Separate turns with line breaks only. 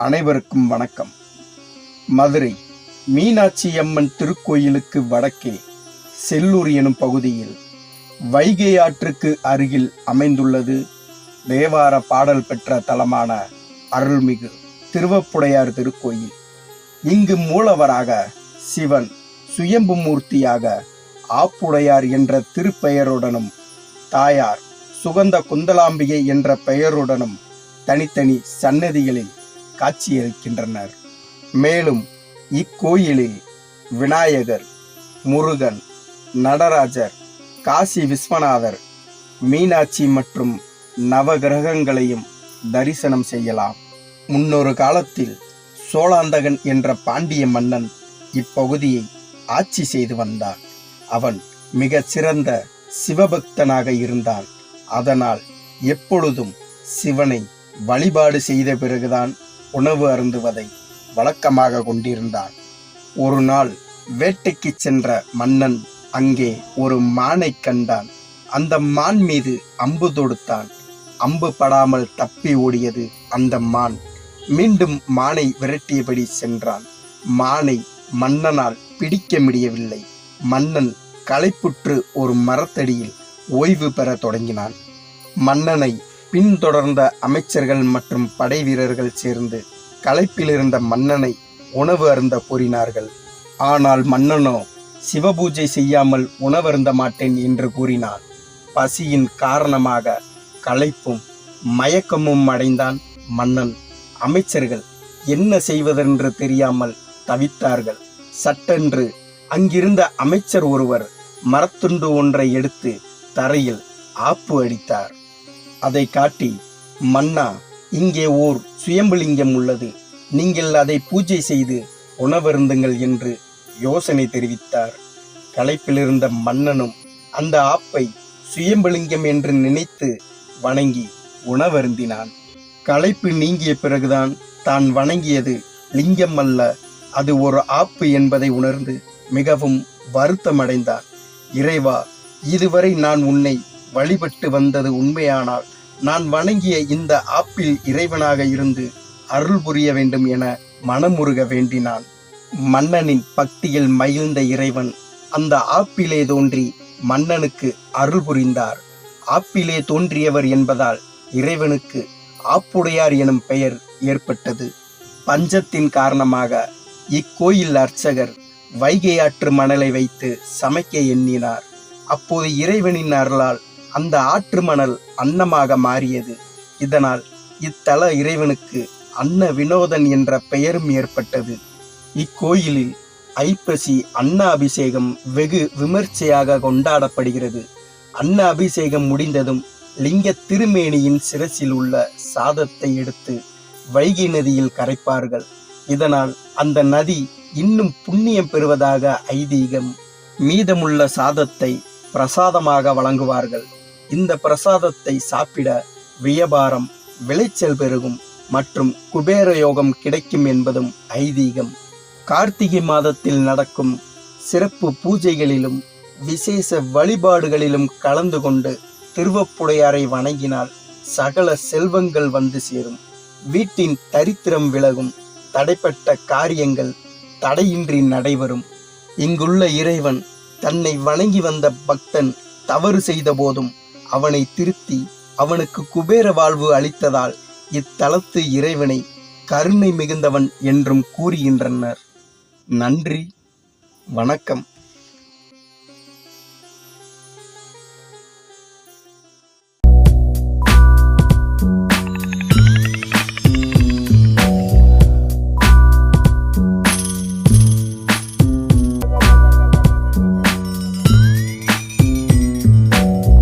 அனைவருக்கும் வணக்கம். மதுரை மீனாட்சி அம்மன் திருக்கோயிலுக்கு வடக்கே செல்லூர் எனும் பகுதியில் வைகை ஆற்றுக்கு அருகில் அமைந்துள்ளது தேவார பாடல் பெற்ற தலமான அருள்மிகு திருவப்புடையார் திருக்கோயில். இங்கு மூலவராக சிவன் சுயம்பு மூர்த்தியாக ஆப்புடையார் என்ற திருப்பெயருடனும் தாயார் சுகந்த குந்தலாம்பிகை என்ற பெயருடனும் தனித்தனி சன்னதிகளில் காட்சியளிக்கின்றனர். மேலும் இக்கோயிலில் விநாயகர், முருகன், நடராஜர், காசி விஸ்வநாதர், மீனாட்சி மற்றும் நவகிரகங்களையும் தரிசனம் செய்யலாம். முன்னொரு காலத்தில் சோழாந்தகன் என்ற பாண்டிய மன்னன் இப்பகுதியை ஆட்சி செய்து வந்தான். அவன் மிக சிறந்த சிவபக்தனாக இருந்தான். அதனால் எப்பொழுதும் சிவனை வழிபாடு செய்த பிறகுதான் உணவு அருந்துவதை வழக்கமாக கொண்டிருந்தான். ஒரு நாள் வேட்டைக்கு சென்ற மன்னன் அங்கே ஒரு மானை கண்டான். அந்த மான் மீது அம்பு தொடுத்தான். அம்பு படாமல் தப்பி ஓடியது அந்த மான். மீண்டும் மானை விரட்டியபடி சென்றான். மானை மன்னனால் பிடிக்க முடியவில்லை. மன்னன் களைப்புற்று ஒரு மரத்தடியில் ஓய்வு பெற தொடங்கினான். மன்னனை பின்தொடர்ந்த அமைச்சர்கள் மற்றும் படை வீரர்கள் சேர்ந்து களைப்பிலிருந்த மன்னனை உணவு அருந்த கூறினார்கள். ஆனால் மன்னனோ சிவபூஜை செய்யாமல் உணவருந்த மாட்டேன் என்று கூறினான். பசியின் காரணமாக களைப்பும் மயக்கமும் அடைந்தான் மன்னன். அமைச்சர்கள் என்ன செய்வதென்று தெரியாமல் தவித்தார்கள். சட்டென்று அங்கிருந்த அமைச்சர் ஒருவர் மரத்துண்டு ஒன்றை எடுத்து தரையில் ஆப்பு அடித்தார். அதை காட்டி, மன்னா, இங்கே ஓர் சுயம்புலிங்கம் உள்ளது, நீங்கள் அதை பூஜை செய்து உணவருந்துங்கள் என்று யோசனை தெரிவித்தார். களைப்பிலிருந்த மன்னனும் அந்த ஆப்பை சுயம்புலிங்கம் என்று நினைத்து வணங்கி உணவருந்தினான். களைப்பு நீங்கிய பிறகுதான் தான் வணங்கியது லிங்கம் அல்ல, அது ஒரு ஆப்பு என்பதை உணர்ந்து மிகவும் வருத்தமடைந்தான். இறைவா, இதுவரை நான் உன்னை வழிபட்டு வந்தது உண்மையானால் நான் வணங்கிய இந்த ஆப்பில் இறைவனாக இருந்து அருள் புரிய வேண்டும் என மனமுருக வேண்டினான். மன்னனின் பக்தியில் மகிழ்ந்த இறைவன் அந்த ஆப்பிலே தோன்றி மன்னனுக்கு அருள் புரிந்தார். ஆப்பிலே தோன்றியவர் என்பதால் இறைவனுக்கு ஆப்புடையார் எனும் பெயர் ஏற்பட்டது. பஞ்சத்தின் காரணமாக இக்கோயில் அர்ச்சகர் வைகை ஆற்று மணலை வைத்து சமைக்க எண்ணினார். அப்போது இறைவனின் அருளால் அந்த ஆற்று மணல் அன்னமாக மாறியது. இதனால் இத்தல இறைவனுக்கு அன்ன வினோதன் என்ற பெயரும் ஏற்பட்டது. இக்கோயிலில் ஐப்பசி அன்ன அபிஷேகம் வெகு விமர்சையாக கொண்டாடப்படுகிறது. அன்ன அபிஷேகம் முடிந்ததும் லிங்க திருமேனியின் சிரசில் உள்ள சாதத்தை எடுத்து வைகை நதியில் கரைப்பார்கள். இதனால் அந்த நதி இன்னும் புண்ணியம் பெறுவதாக ஐதீகம். மீதமுள்ள சாதத்தை பிரசாதமாக வழங்குவார்கள். இந்த பிரசாதத்தை சாப்பிட வியாபாரம், விளைச்சல் பெருகும் மற்றும் குபேர யோகம் கிடைக்கும் என்பதும் ஐதீகம். கார்த்திகை மாதத்தில் நடக்கும் சிறப்பு பூஜைகளிலும் விசேஷ வழிபாடுகளிலும் கலந்து கொண்டு திருவப்புடையாரை வணங்கினால் சகல செல்வங்கள் வந்து சேரும். வீட்டின் தரித்திரம் விலகும். தடைப்பட்ட காரியங்கள் தடையின்றி நடைபெறும். இங்குள்ள இறைவன் தன்னை வணங்கி வந்த பக்தன் தவறு செய்த போதும் அவனை திருத்தி அவனுக்கு குபேர வாழ்வு அளித்ததால் இத்தலத்து இறைவனை கருணை மிகுந்தவன் என்றும் கூறுகின்றனர். நன்றி, வணக்கம்.